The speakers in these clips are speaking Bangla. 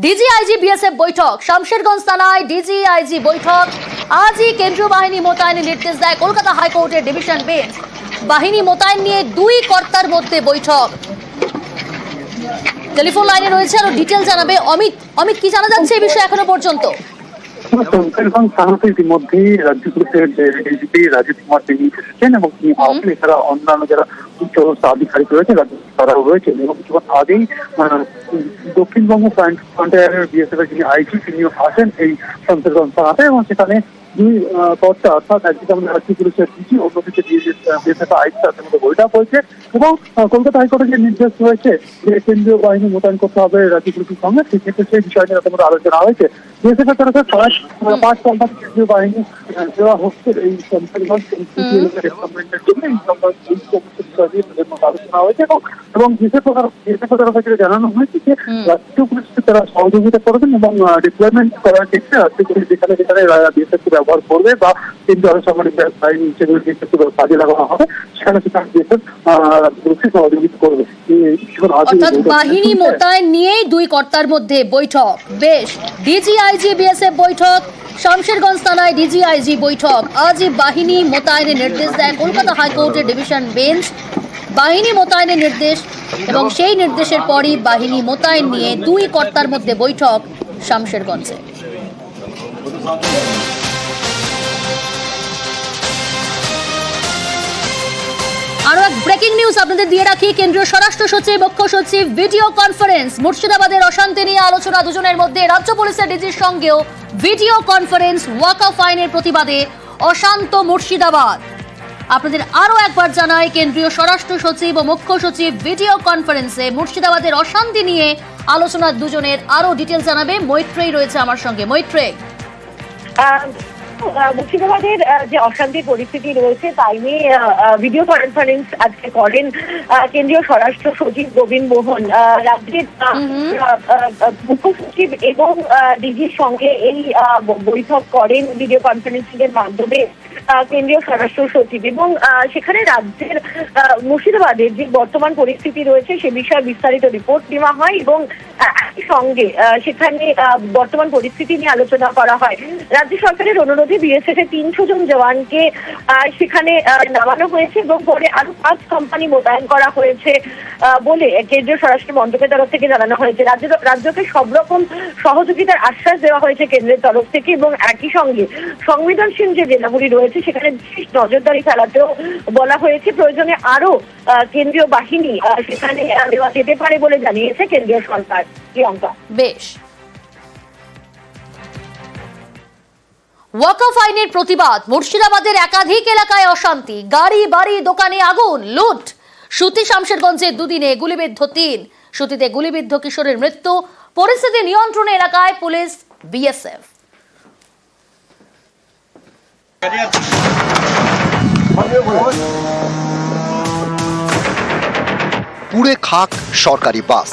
ডিজিআইজি বিএসএফ বৈঠক, শামশেরগঞ্জ থানায় ডিজিআইজি বৈঠক। আজই কেন্দ্রীয় বাহিনী মোতায়েনের নির্দেশ দেয় কলকাতা হাইকোর্টের ডিভিশন বেঞ্চ। বাহিনী মোতায়েন নিয়ে দুই কর্তার মধ্যে বৈঠক। টেলিফোন লাইনে রয়েছে আরো ডিটেল জানাবে অমিত। অমিত, কি জানা যাচ্ছে এই বিষয়ে এখনো পর্যন্ত? ইতিমধ্যেই রাজ্য পুলিশের যে ডিজিপি রাজীব কুমার তিনি এসেছেন এবং তিনি এছাড়া অন্যান্য যারা উচ্চপদস্থ আধিকারিক রয়েছে তারাও রয়েছেন এবং কিছুক্ষণ আগেই দক্ষিণবঙ্গ ফ্রন্টিয়ারের বিএসএফ এর যিনি আইজি তিনিও আসেন এই শামশেরগঞ্জ থানাতে এবং সেখানে দুই কর্তা অর্থাৎ একদিকে আমাদের রাজ্য পুলিশের ডিজি, অন্যদিকে বিএসএফ আইজি তাদের মধ্যে বৈঠক হয়েছে এবং কলকাতা হাইকোর্টের যে নির্দেশ রয়েছে যে কেন্দ্রীয় বাহিনী মোতায়েন করতে হবে রাজ্য পুলিশের সঙ্গে, সেক্ষেত্রে সেই বিষয় নিয়ে তাদের মধ্যে আলোচনা হয়েছে। বিএসএফ এর তরফে 5 সংখ্যক কেন্দ্রীয় বাহিনী দেওয়া হচ্ছে এই শামশেরগঞ্জ ডেভেলপমেন্টের জন্য আলোচনা হয়েছে এবং বিএসএফ তরফে যেটা জানানো হয়েছে যে রাজ্য পুলিশকে তারা সহযোগিতা করবেন এবং ডিপ্লয়মেন্ট করার ক্ষেত্রে রাজ্য পুলিশ যেখানে যেখানে বিএসএফকে ব্যবহার করবে বা কেন্দ্রীয় আধুসামরিক বাহিনী সেগুলো বিএসএফকে কাজে লাগানো হবে সেখানে সেখানে বিএসএফ রাজ্য পুলিশকে সহযোগিতা করবে। অর্থাৎ বাহিনী মোতায়েন নিয়েই দুই কর্তার মধ্যে বৈঠক। বেশ, ডিজিআইজি বিএসএফ বৈঠক, শামশেরগঞ্জ থানায় ডিজিআইজি বৈঠক। আজই বাহিনী মোতায়েনের নির্দেশ দেয় কলকাতা হাইকোর্টের ডিভিশন বেঞ্চ। বাহিনী মোতায়েনের নির্দেশ এবং সেই নির্দেশের পরই বাহিনী মোতায়েন নিয়ে দুই কর্তার মধ্যে বৈঠক শামশেরগঞ্জে। আরো এক ব্রেকিং নিউজ আপনাদের দিয়ে রাখি। কেন্দ্রীয় স্বরাষ্ট্র সচিব, মুখ্য সচিব ভিডিও কনফারেন্স। মুর্শিদাবাদের অশান্তি নিয়ে আলোচনা দুজনের মধ্যে। রাজ্য পুলিশের ডিজির সঙ্গেও ভিডিও কনফারেন্স। ওয়াকফ আইনের প্রতিবাদে অশান্ত মুর্শিদাবাদ। আপনাদের আরো একবার জানাই, কেন্দ্রীয় স্বরাষ্ট্র সচিব ও মুখ্য সচিব ভিডিও কনফারেন্সে মুর্শিদাবাদের অশান্তি নিয়ে আলোচনা দুজনের। আরো ডিটেল জানাবে মৈত্রেয়ী রয়েছে আমার সঙ্গে। মৈত্রেয়ী, মুর্শিদাবাদের যে অশান্তির পরিস্থিতি রয়েছে তাই নিয়ে ভিডিও কনফারেন্স আজকে করেন কেন্দ্রীয় স্বরাষ্ট্র সচিব গোবিন্দ মোহন। রাজ্যের মুখ্য সচিব এবং ডিজির সঙ্গে এই বৈঠক করেন ভিডিও কনফারেন্সিং এর মাধ্যমে কেন্দ্রীয় স্বরাষ্ট্র সচিব এবং সেখানে রাজ্যের মুর্শিদাবাদের যে বর্তমান পরিস্থিতি রয়েছে সে বিষয়ে বিস্তারিত রিপোর্ট নেওয়া হয় এবং একই সঙ্গে সেখানে বর্তমান পরিস্থিতি নিয়ে আলোচনা করা হয়। রাজ্য সরকারের অনুরোধে বিএসএফ এর 300 জন জওয়ানকে সেখানে নামানো হয়েছে এবং পরে আরো 5 কোম্পানি মোতায়েন করা হয়েছে বলে কেন্দ্রীয় স্বরাষ্ট্র মন্ত্রকের তরফ থেকে জানানো হয়েছে। রাজ্যকে সব রকম সহযোগিতার আশ্বাস দেওয়া হয়েছে কেন্দ্রের তরফ থেকে এবং একই সঙ্গে সংবেদনশীল যে জেলাগুলি রয়েছে সেখানে বিশেষ নজরদারি চালাতেও বলা হয়েছে। প্রয়োজনে আরো কেন্দ্রীয় বাহিনী সেখানে দেওয়া যেতে পারে বলে জানিয়েছে কেন্দ্রীয় সরকার। প্রিয়ঙ্কা, বেশ। ওয়াকফ আইনের প্রতিবাদ। মুর্শিদাবাদের একাধিক এলাকায় অশান্তি। গাড়ি বাড়ি দোকানে আগুন, লুট। সুতি শামশেরগঞ্জে দুদিনে গুলিবিদ্ধ 3। সুতিতে গুলিবিদ্ধ কিশোরের মৃত্যু। পরিস্থিতি নিয়ন্ত্রণে এলাকায় পুলিশ, বিএসএফ। পুড়ে খাক সরকারি বাস।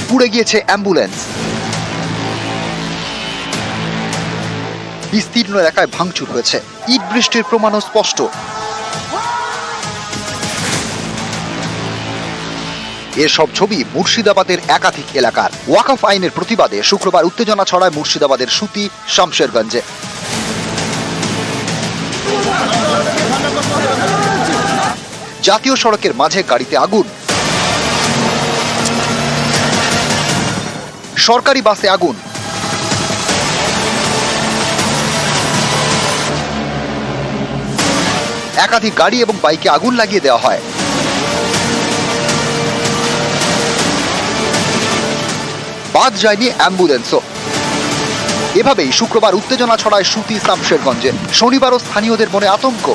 পুড়ে গিয়েছে অ্যাম্বুলেন্স। বিস্তীর্ণ এলাকায় ভাঙচুর হয়েছে। ইট বৃষ্টির প্রমাণও স্পষ্ট। এসব ছবি মুর্শিদাবাদের একাধিক এলাকার। ওয়াকফ আইনের প্রতিবাদে শুক্রবার উত্তেজনা ছড়ায় মুর্শিদাবাদের সুতি শামশেরগঞ্জে। জাতীয় সড়কের মাঝে গাড়িতে আগুন, সরকারি বাসে আগুন। একাধিক গাড়ি এবং বাইকে আগুন লাগিয়ে দেওয়া হয়। বাদ যায়নি অ্যাম্বুলেন্সও। এভাবেই শুক্রবার উত্তেজনা ছড়ায় সুতি শামশেরগঞ্জে। শনিবারও স্থানীয়দের মনে আতঙ্ক।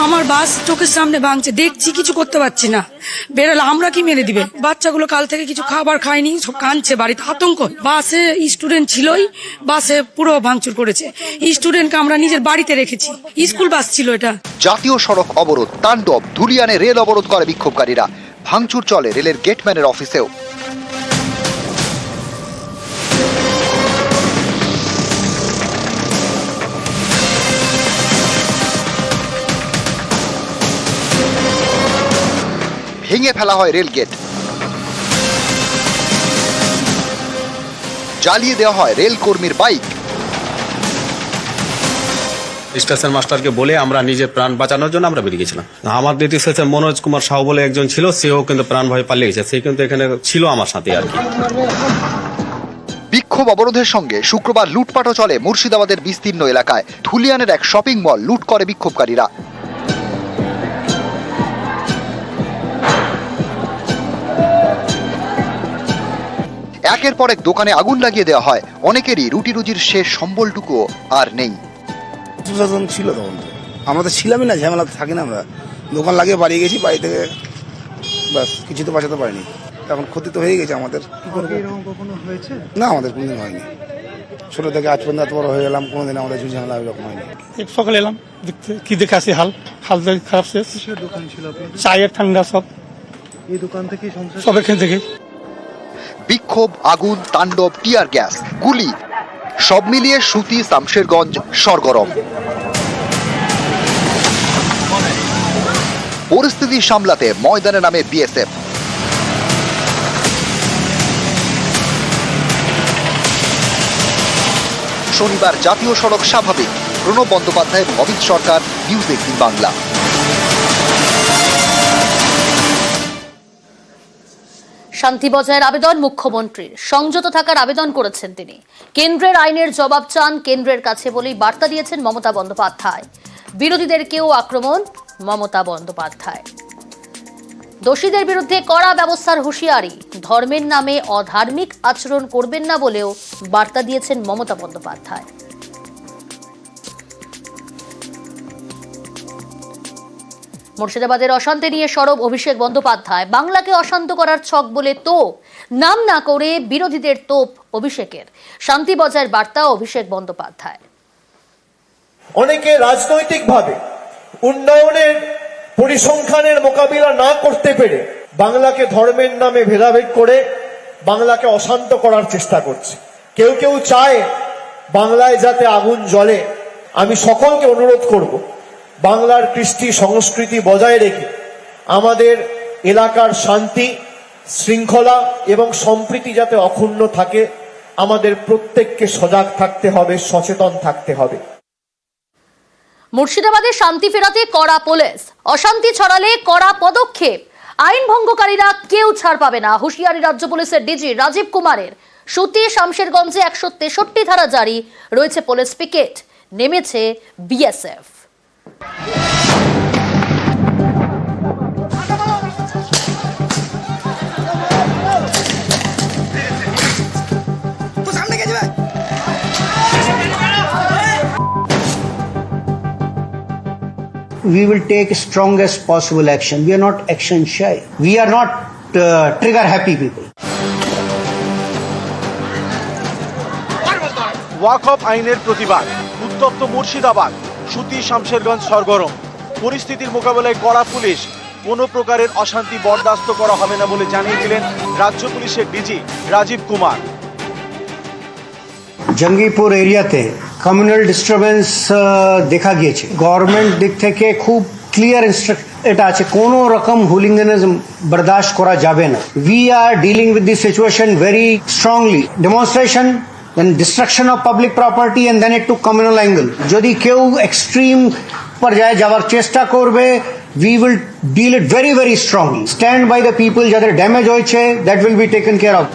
আমার বাস চোখের সামনে ভাঙছে, দেখছি, কিছু করতে পারছি না। বেরোলে আমরা কি মেরে দিবে? বাচ্চাগুলো কাল থেকে কিছু খাবার খায়নি, সব কাঁদছে, বাড়িতে আতঙ্ক। বাসে স্টুডেন্ট ছিলই, বাসে পুরো ভাঙচুর করেছে। স্টুডেন্টকে আমরা নিজের বাড়িতে রেখেছি, স্কুল বাস ছিল এটা। জাতীয় সড়ক অবরোধ তাণ্ডব। ধুলিয়ানে রেল অবরোধ করে বিক্ষোভকারীরা। ভাঙচুর চলে রেলের গেটম্যানের অফিসেও। ভেঙে ফেলা হয় রেল গেট, জ্বালিয়ে দেওয়া হয় রেল কর্মীর বাইক। স্টেশন মাস্টারকে বলে আমরা নিজের প্রাণ বাঁচানোর জন্য আমরা বেরিয়ে গেছিলাম। আমার দ্বিতীয় স্টেশন মনোজ কুমার সাহু বলে একজন ছিল, সেও কিন্তু প্রাণ ভয়ে পালিয়ে গেছে, সে কিন্তু এখানে ছিল আমার সাথে আর কি। বিক্ষোভ অবরোধের সঙ্গে শুক্রবার লুটপাটও চলে মুর্শিদাবাদের বিস্তীর্ণ এলাকায়। ধুলিয়ানের এক শপিং মল লুট করে বিক্ষোভকারীরা। একের পর এক দোকানে আগুন লাগিয়ে দেওয়া হয়। অনেকেরই রুটি রুজির শেষ সম্বলটুকুও আর নেই। প্রশাসন ছিল তখন, আমরা তো ছিলামই না, ঝামেলা থাকি না, আমরা দোকান লাগিয়ে বাড়ি গেছি, বাড়ি থেকে ব্যাস কিছু তো বাঁচাতে পারিনি। এখন ক্ষতি তো হয়ে গেছে আমাদের, কি করবো? না, আমাদের কোনোদিন হয়নি, ছোট থেকে আজ পর্যন্ত এত বড় হয়ে গেলাম, কোনোদিন আমাদের ঝুঁঝ ঝামেলা এরকম হয়নি। সকালে এলাম দেখতে, কি দেখে আসি হাল খারাপ শেষ। দোকান ছিল চায়ের ঠান্ডা সব এই দোকান থেকে সব এখান থেকে। বিক্ষোভ, আগুন, তাণ্ডব, টিয়ার গ্যাস, গুলি, সব মিলিয়ে সুতি শামশেরগঞ্জ সরগরম। পরিস্থিতি সামলাতে ময়দানে নামে বিএসএফ। শনিবার জাতীয় সড়ক স্বাভাবিক। প্রণব বন্দ্যোপাধ্যায়, অমিত সরকার, নিউজ 18 বাংলা। শান্তি বজায়ের আবেদন মুখ্যমন্ত্রীর, সংযত থাকার আবেদন করেছেন তিনি। কেন্দ্রের আইনের জবাব চান কেন্দ্রের কাছে বলেই বার্তা দিয়েছেন মমতা বন্দ্যোপাধ্যায়। বিরোধীদেরকেও আক্রমণ মমতা বন্দ্যোপাধ্যায়। দোষীদের বিরুদ্ধে কড়া ব্যবস্থার হুঁশিয়ারি, ধর্মের নামে অধার্মিক আচরণ করবেন না বলেও বার্তা দিয়েছেন মমতা বন্দ্যোপাধ্যায়। মুর্শিদাবাদের অশান্তি নিয়ে সরব অভিষেক বন্দ্যোপাধ্যায়। বাংলাকে অশান্ত করার ছক বলে তোপ, নাম না করে বিরোধীদের তোপ অভিষেকের। শান্তি বজায়ের বার্তা অভিষেক বন্দ্যোপাধ্যায়। অনেকে রাজনৈতিকভাবে উন্নয়নের পরিসংখ্যানের মোকাবিলা না করতে পেরে বাংলাকে ধর্মের নামে ভেদাভেদ করে বাংলাকে অশান্ত করার চেষ্টা করছে। কেউ কেউ চায় বাংলায় যাতে আগুন জ্বলে। আমি সকলকে অনুরোধ করব, বাংলার কৃষ্টি সংস্কৃতি বজায় রেখে আমাদের এলাকার শান্তি, শৃঙ্খলা এবং সম্প্রীতি যাতে অক্ষুণ্ণ থাকে, আমাদের প্রত্যেককে সজাগ থাকতে হবে, সচেতন থাকতে হবে। মুর্শিদাবাদে শান্তি ফেরাতে কড়া পুলিশ, অশান্তি ছড়ালে কড়া পদক্ষেপ। আইন ভঙ্গকারীরা কেউ ছাড় পাবে না, হুঁশিয়ারি রাজ্য পুলিশের ডিজি রাজীব কুমারের। সুতি শামশেরগঞ্জে 163 ধারা জারি, রয়েছে পুলিশ পিকেট, নেমেছে BSF. We will take strongest possible action. We are not action shy. We are not trigger happy people. ওয়াকফ আইনের প্রতিবাদ, উত্তপ্ত মুর্শিদাবাদ, সুতি শামশেরগঞ্জ সরগরম। পরিস্থিতির মোকাবেলায় কড়া পুলিশ, কোনো প্রকারের অশান্তি বরদাস্ত করা হবে না বলে জানিয়েছিলেন রাজ্য পুলিশের ডিজি রাজীব কুমার। জঙ্গিপুর এরিয়াতে কমিউনাল ডিস্টারবেন্স দেখা গিয়েছে। গভর্নমেন্ট দিক থেকে খুব ক্লিয়ার এটা আছে, কোনো রকম হুলিগানিজম বরদাস্ত করা যাবে না। We are dealing with this situation very strongly. Demonstration, then destruction of public property and then it to communal angle. যদি কেউ এক্সট্রিম পর্যায়ে যাওয়ার চেষ্টা করবে, we will deal it very very strongly. Stand by the people, যাদের ড্যামেজ হয়েছে, that will be taken care of.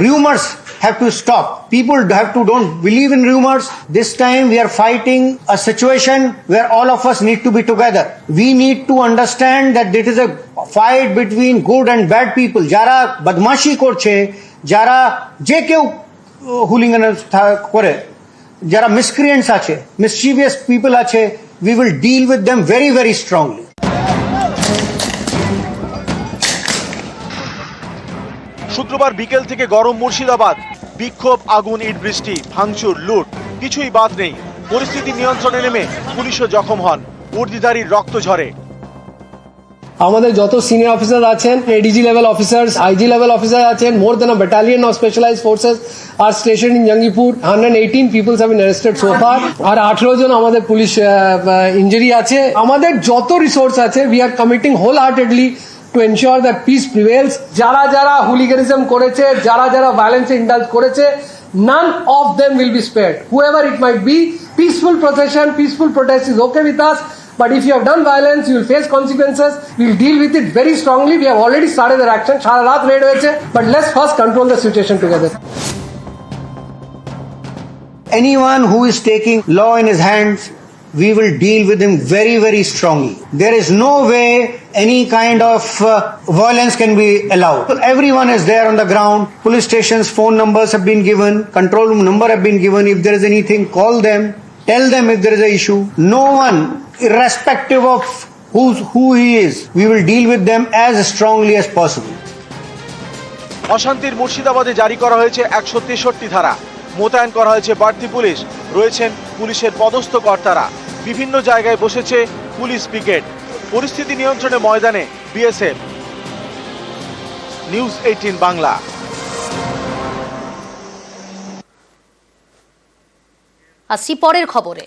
Rumors have to stop. People have to don't believe in rumors. This time we are fighting a situation where all of us need to be together. We need to understand that it is a fight between good and bad people. যারা বদমাশি করছে, যারা যে কেউ হুলিগান করে, যারা মিসক্রিয়েন্টস আছে, মিসচিভিয়াস পিপল আছে, we will deal with them very very strongly. শুক্রবার বিকেল থেকে গরম মুর্শিদাবাদ। বিক্ষোভ, আগুন, ইট বৃষ্টি, ভাঙচুর, লুট, কিছুই বাদ নেই। পরিস্থিতি নিয়ন্ত্রণে নেমে পুলিশও জখম হন, উর্দিধারীর রক্ত ঝরে। আমাদের যত সিনিয়র অফিসার আছেন, ADG level officers, IG level officer আছেন, more than a battalion of specialised forces are station in Jangipur. 118 peoples have been arrested so far. আর 18 জন আমাদের পুলিশ ইনজুরি আছে। আমাদের যত রিসোর্স আছে, we are committing wholeheartedly to ensure that peace prevails. যারা যারা হুলিগানিজম করেছে, যারা যারা ভায়োলেন্সে ইন্ডালজ করেছে, none of them will be spared. Whoever it might be, peaceful procession, peaceful protest is okay with us. But if you have done violence, you will face consequences. We will deal with it very strongly. We have already started their action. সারা রাত রেড হয়েছে, but let's first control the situation together. Anyone who is taking law in his hands, we will deal with him very, very strongly. There is no way any kind of violence can be allowed. Everyone is there on the ground. Police stations, phone numbers have been given. Control room number have been given. If there is anything, call them. Tell them if there is an issue. No one, irrespective of who he is, we will deal with them as strongly as possible. অশান্তির মুর্শিদাবাদে জারি করা হয়েছে 163 ধারা, মোতায়েন করা হয়েছে বাড়তি পুলিশ, রয়েছেন পুলিশের পদস্থ কর্তারা, বিভিন্ন জায়গায় বসেছে পুলিশ পিকেট। পরিস্থিতি নিয়ন্ত্রণে ময়দানে বিএসএফ। নিউজ 18 বাংলা। আসি পরের খবরে।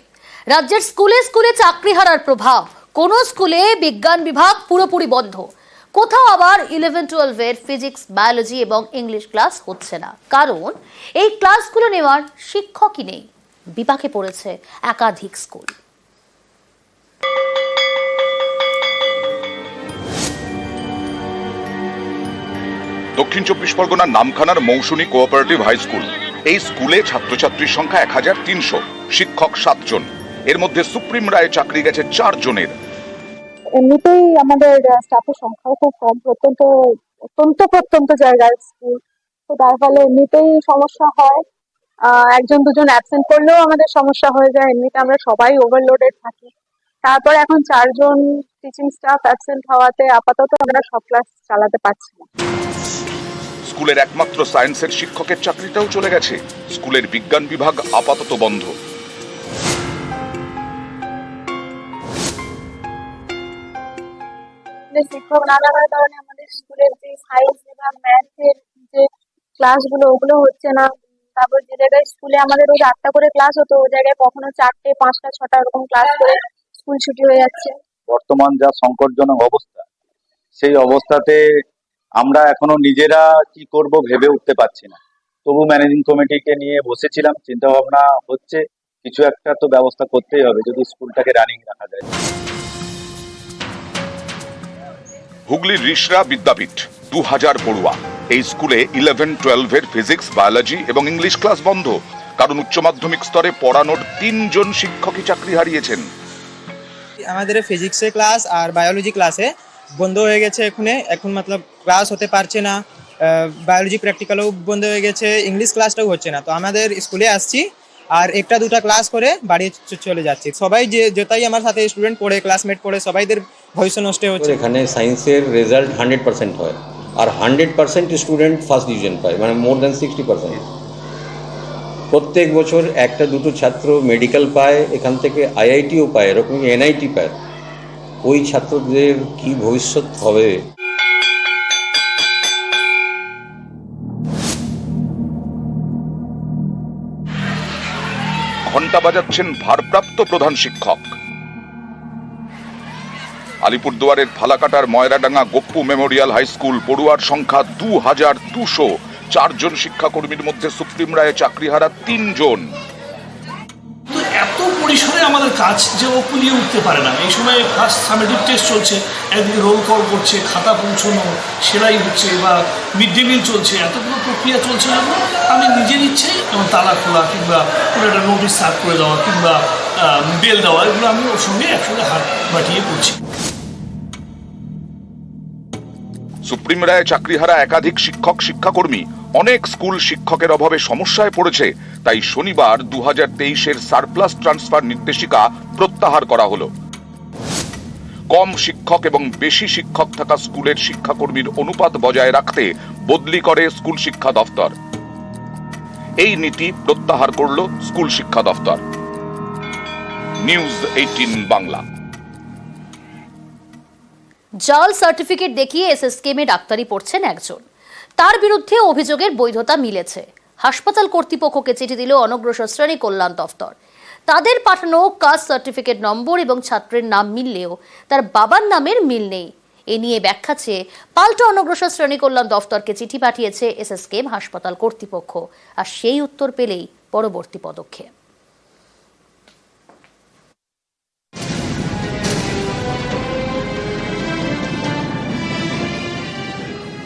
রাজ্যের স্কুলে স্কুলে চাকরি হারার প্রভাব। কোন স্কুলে বিজ্ঞান বিভাগ পুরোপুরি বন্ধ, কোথাও আবার 11-12 ফিজিক্স, বায়োলজি এবং ইংলিশ ক্লাস হচ্ছে না, কারণ এই ক্লাসগুলো নেওয়ার শিক্ষকই নেই। বিপাকে পড়েছে একাধিক স্কুল। দক্ষিণ 24 পরগনার নামখানার মৌসুমী কোঅপারেটিভ হাই স্কুল। এই স্কুলে ছাত্রছাত্রীর সংখ্যা 1300, শিক্ষক 7 জন। এর মধ্যে সুপ্রিম রায়ে চাকরি গেছে 4 জনের। এমনিতেই আমাদের স্টাফের সংখ্যাও খুব কম, প্রত্যন্ত জায়গার স্কুল, তো তার ফলে এমনিতেই সমস্যা হয়। একজন দুজন অ্যাবসেন্ট করলেও আমাদের সমস্যা হয়ে যায়। এমনিতে আমরা সবাই ওভারলোডেড থাকি। তারপর এখন 4 জন টিচিং স্টাফ অ্যাবসেন্ট হওয়াতে আপাতত আমরা সব ক্লাস চালাতে পারছি না। স্কুলের একমাত্র সায়েন্সের শিক্ষকের চাকরিটাও চলে গেছে। স্কুলের বিজ্ঞান বিভাগ আপাতত বন্ধ। শিক্ষক না লাগার কারণে আমাদের স্কুলের যে সায়েন্স বিভাগ, ম্যাথের যে ক্লাসগুলো ওগুলো হচ্ছে না। তারপর যে জায়গায় স্কুলে আমাদের রোজ 8টা করে ক্লাস হতো, ওই জায়গায় কখনো 4টে, 5টা, 6টা এরকম ক্লাস করে স্কুল ছুটি হয়ে যাচ্ছে। বর্তমান যা সংকটজনক অবস্থা, সেই অবস্থাতে আমরা এখনো নিজেরা কি করব ভেবে উঠতে পারছি না। তবু ম্যানেজিং কমিটিকে নিয়ে বসেছিলাম, চিন্তা ভাবনা হচ্ছে কিছু একটা তো ব্যবস্থা করতেই হবে যদি স্কুলটাকে রানিং রাখা যায়। হুগলির রিষড়া বিদ্যাপীঠ 2000 পড়ুয়া। এই স্কুলে 11-12 ফিজিক্স, বায়োলজি এবং ইংলিশ ক্লাস বন্ধ, কারণ উচ্চ মাধ্যমিক স্তরে পড়ানোর 3 জন শিক্ষকই চাকরি হারিয়েছেন। আমাদের ফিজিক্সের ক্লাস আর বায়োলজি ক্লাসে বন্ধ হয়ে গেছে। এখন মতলব ক্লাস হতে পারছে না। বায়োলজি প্র্যাকটিক্যালও বন্ধ হয়ে গেছে, ইংলিশ ক্লাসটাও হচ্ছে না। তো আমাদের স্কুলে আসছি আর 1টা-2টা ক্লাস করে বাড়ি চলে যাচ্ছি। সবাই যেটাই আমার সাথে স্টুডেন্ট পড়ে, ক্লাসমেট পড়ে, সবাইদের ভবিষ্যৎ নষ্ট হচ্ছে। এখানে সায়েন্সের রেজাল্ট 100% হয় আর 100% স্টুডেন্ট ফার্স্ট ডিভিশন পায়, মানে মোর দ্যান 60%। প্রত্যেক বছর 1-2 ছাত্র মেডিকেল পায়, এখান থেকে IITও পায়, এরকম NIT পায়। ওই ছাত্রদের কি ভবিষ্যৎ হবে? ঘণ্টা বাজাচ্ছেন ভারপ্রাপ্ত প্রধান শিক্ষক। আলিপুরদুয়ারের ফালাকাটার Moyradanga Gappu Memorial high school পড়ুয়ার সংখ্যা 2200। 4 জন শিক্ষাকর্মীর মধ্যে সুপ্রিম রায়ে চাকরিহারা 3 জন। এত পরিসরে আমাদের কাজ যে ও কুলিয়ে উঠতে পারে না। এই সময় ফার্স্ট সামেটিভ টেস্ট চলছে, একদিকে রোল কল করছে, খাতা পৌঁছানো, সেলাই হচ্ছে বা মিড ডে মিল চলছে, এতগুলো প্রক্রিয়া চলছে জন্য আমি নিজের ইচ্ছে যেমন তালা খোলা কিংবা কোনো একটা নোটিশ সার্ভ করে দেওয়া কিংবা বেল দেওয়া, এগুলো আমি ওর সঙ্গে একসঙ্গে হাত বাটিয়ে করছি। সুপ্রিম রায়ে চাকরিহারা একাধিক শিক্ষক শিক্ষাকর্মী অনেক স্কুল শিক্ষকের অভাবে সমস্যায় পড়েছে। তাই শনিবার 2023-এর সারপ্লাস ট্রান্সফার নির্দেশিকা প্রত্যাহার করা হলো। কম শিক্ষক এবং বেশি শিক্ষক থাকা স্কুলের শিক্ষাকর্মীর অনুপাত বজায় রাখতে বদলি করে স্কুল শিক্ষা দফতর। এই নীতি প্রত্যাহার করল স্কুল শিক্ষা দফতর। নিউজ 18 বাংলা। জাল সার্টিফিকেট দেখিয়ে এসএসকেএমে ডাক্তারি পড়ছেন একজন, তার বিরুদ্ধে অভিযোগের বৈধতা মিলেছে। হাসপাতাল কর্তৃপক্ষকে চিঠি দিল অনগ্রসর শ্রেণী কল্যাণ দফতর। তাদের পাঠানো কাস্ট সার্টিফিকেট নম্বর এবং ছাত্রের নাম মিললেও তার বাবার নামের মিল নেই। এ নিয়ে ব্যাখ্যা চেয়ে পাল্টা অনগ্রসর শ্রেণী কল্যাণ দফতরকে চিঠি পাঠিয়েছে এসএসকেএম হাসপাতাল কর্তৃপক্ষ, আর সেই উত্তর পেলেই পরবর্তী পদক্ষেপ।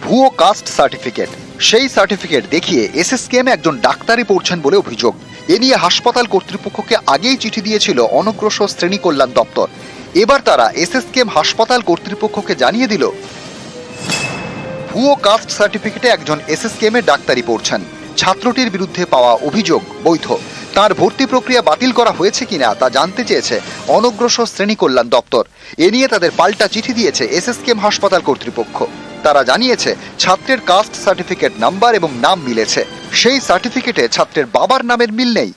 ভুয়ো কাস্ট সার্টিফিকেট, সেই সার্টিফিকেট দেখিয়ে এসএসকেএম একজন ডাক্তারি পড়ছেন বলে অভিযোগ। এ নিয়ে হাসপাতাল কর্তৃপক্ষকে আগেই চিঠি দিয়েছিল অনগ্রসর শ্রেণী কল্যাণ দপ্তর। এবার তারা এসএসকেএম হাসপাতাল কর্তৃপক্ষকে জানিয়ে দিল ভুয়ো কাস্ট সার্টিফিকেটে একজন এসএসকেএম এর ডাক্তারি পড়ছেন, ছাত্রটির বিরুদ্ধে পাওয়া অভিযোগ বৈধ। তার ভর্তি প্রক্রিয়া বাতিল করা হয়েছে কিনা তা জানতে চেয়েছে অনগ্রসর শ্রেণী কল্যাণ দপ্তর। এ নিয়ে তাদের পাল্টা চিঠি দিয়েছে এসএসকেএম হাসপাতাল কর্তৃপক্ষ। তারা জানিয়েছে ছাত্রের কাস্ট সার্টিফিকেট নাম্বার এবং নাম মিলেছে, সেই সার্টিফিকেটে ছাত্রের বাবার নামের মিল নেই।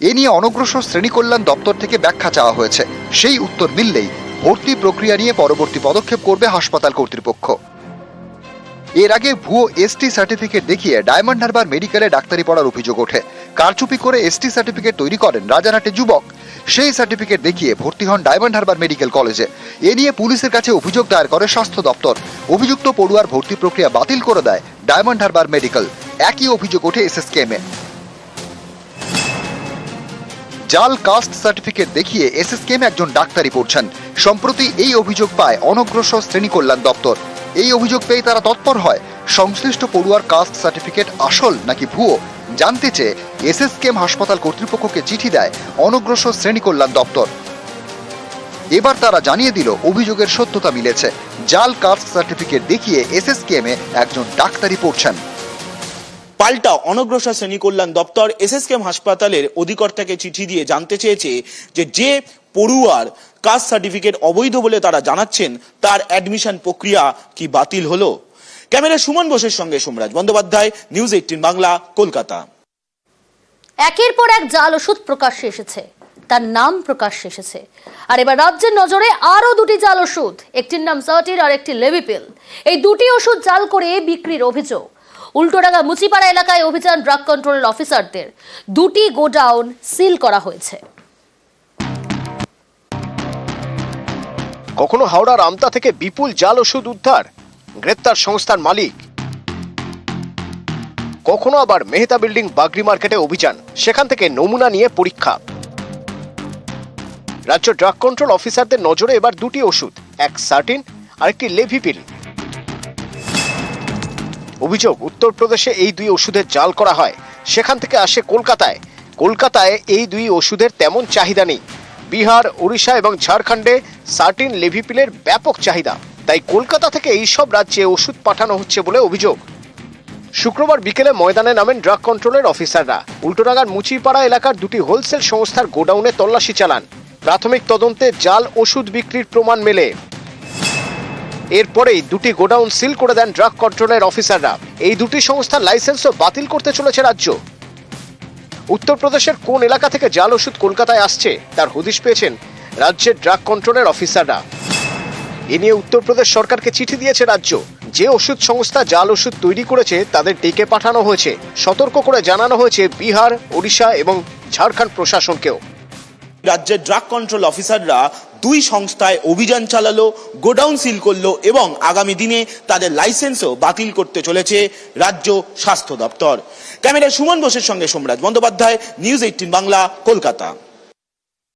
এ নিয়ে অনগ্রসর শ্রেণী কল্যাণ দপ্তর থেকে ব্যাখ্যা চাওয়া হয়েছে। সেই উত্তর মিললেই ভর্তি প্রক্রিয়া নিয়ে পরবর্তী পদক্ষেপ করবে হাসপাতাল কর্তৃপক্ষ। এর আগে ভুয়ো এসটি সার্টিফিকেট দেখিয়ে ডায়মন্ড হারবার মেডিকেলে ডাক্তারি পড়ার অভিযোগ ওঠে। কারচুপি করে এসটি সার্টিফিকেট তৈরি করেন রাজারহাটের যুবক। সেই সার্টিফিকেট দেখিয়ে ভর্তি হন ডায়মন্ড হারবার মেডিকেল কলেজে। এ নিয়ে পুলিশের কাছে অভিযোগ দায়ের করে স্বাস্থ্য দপ্তর। অভিযুক্ত পড়ুয়ার ভর্তি প্রক্রিয়া বাতিল করে দেয় ডায়মন্ড হারবার মেডিকেল। একই অভিযোগ ওঠে এসএসকেএমে। জাল কাস্ট সার্টিফিকেট দেখিয়ে এসএসকেএম একজন ডাক্তারি পড়ছেন। সম্প্রতি এই অভিযোগ পায় অনগ্রসর শ্রেণী কল্যাণ দপ্তর। এই অভিযোগ পেয়ে তারা তৎপর হয়। সংশ্লিষ্ট পড়ুয়ার কাস্ট সার্টিফিকেট আসল নাকি ভুয়ো জানতে চেয়ে এসএসকেএম হাসপাতাল কর্তৃপক্ষকে চিঠি দেয় অনগ্রসর শ্রেণী কল্যাণ দপ্তর। এবার তারা জানিয়ে দিল অভিযোগের সত্যতা মিলেছে। জাল কাস্ট সার্টিফিকেট দেখিয়ে এসএসকেএমে একজন ডাক্তারি পড়ছেন। পাল্টা অনগ্রসর শ্রেণী কল্যাণ দপ্তর এসএসকেএম হাসপাতালের অধিকর্তাকে চিঠি দিয়ে জানতে চেয়েছে যে পড়ুয়ার কাস্ট সার্টিফিকেট অবৈধ বলে তারা জানাচ্ছেন, তার অ্যাডমিশন প্রক্রিয়া কি বাতিল হলো? ক্যামেরা সুমন বোসের সঙ্গে সোমরাজ বন্দ্যোপাধ্যায়, নিউজ 18 বাংলা, কলকাতা। একের পর এক জাল ওষুধ প্রকাশ্যে এসেছে, তার নাম প্রকাশ্যে এসেছে। আর এবার রাজ্যের নজরে আরো দুটি জাল ওষুধ, একটির নাম সার্টিন আর একটি লেভিপিল। এই দুটি ওষুধ জাল করে বিক্রির অভিযোগ। উল্টোডাঙ্গা মুচিপাড়া এলাকায় অভিযান ড্রাগ কন্ট্রোলের অফিসারদের। দুটি গোডাউন সিল করা হয়েছে। কখনো হাওড়ার আমতা থেকে বিপুল জাল ওষুধ উদ্ধার, গ্রেপ্তার সংস্থার মালিক। কখনো আবার মেহতা বিল্ডিং বাগরি মার্কেটে অভিযান, সেখান থেকে নমুনা নিয়ে পরীক্ষা। রাজ্য ড্রাগ কন্ট্রোল অফিসারদের নজরে এবার দুটি ওষুধ, এক সার্টিন আর একটি লেভিপিল। অভিযোগ উত্তরপ্রদেশে এই দুই ওষুধের জাল করা হয়, সেখান থেকে আসে কলকাতায়। কলকাতায় এই দুই ওষুধের তেমন চাহিদা নেই। বিহার, ওড়িশা এবং ঝাড়খণ্ডে সার্টিন লেভিপিলের ব্যাপক চাহিদা, তাই কলকাতা থেকে এইসব রাজ্যে ওষুধ পাঠানো হচ্ছে বলে অভিযোগ। শুক্রবার বিকেলে ময়দানে নামেন ড্রাগ কন্ট্রোলের অফিসাররা। উল্টোডাঙ্গার মুচিপাড়া এলাকার দুটি হোলসেল সংস্থার গোডাউনে তল্লাশি চালান। প্রাথমিক তদন্তে জাল ওষুধ বিক্রির প্রমাণ মেলে। এরপরেই দুটি গোডাউন সিল করে দেন ড্রাগ কন্ট্রোলের অফিসাররা। এই দুটি সংস্থার লাইসেন্সও বাতিল করতে চলেছে রাজ্য। উত্তরপ্রদেশের কোন এলাকা থেকে জাল ওষুধ কলকাতায় আসছে তার হদিশ পেয়েছেন রাজ্যের ড্রাগ কন্ট্রোলের অফিসাররা। এ নিয়ে উত্তরপ্রদেশ সরকারকে চিঠি দিয়েছে রাজ্য। যে ওষুধ সংস্থা জাল ওষুধ তৈরি করেছে তাদের ডেকে পাঠানো হয়েছে। সতর্ক করে জানানো হয়েছে বিহার, ওড়িশা এবং ঝাড়খণ্ড প্রশাসনকেও। রাজ্যের ড্রাগ কন্ট্রোল অফিসাররা দুই সংস্থায় অভিযান চালালো, গোডাউন সিল করলো এবং আগামী দিনে তাদের লাইসেন্সও বাতিল করতে চলেছে রাজ্য স্বাস্থ্য দপ্তর। ক্যামেরায় সুমন বোসের সঙ্গে সোমরাজ বন্দ্যোপাধ্যায়, নিউজ 18 বাংলা, কলকাতা।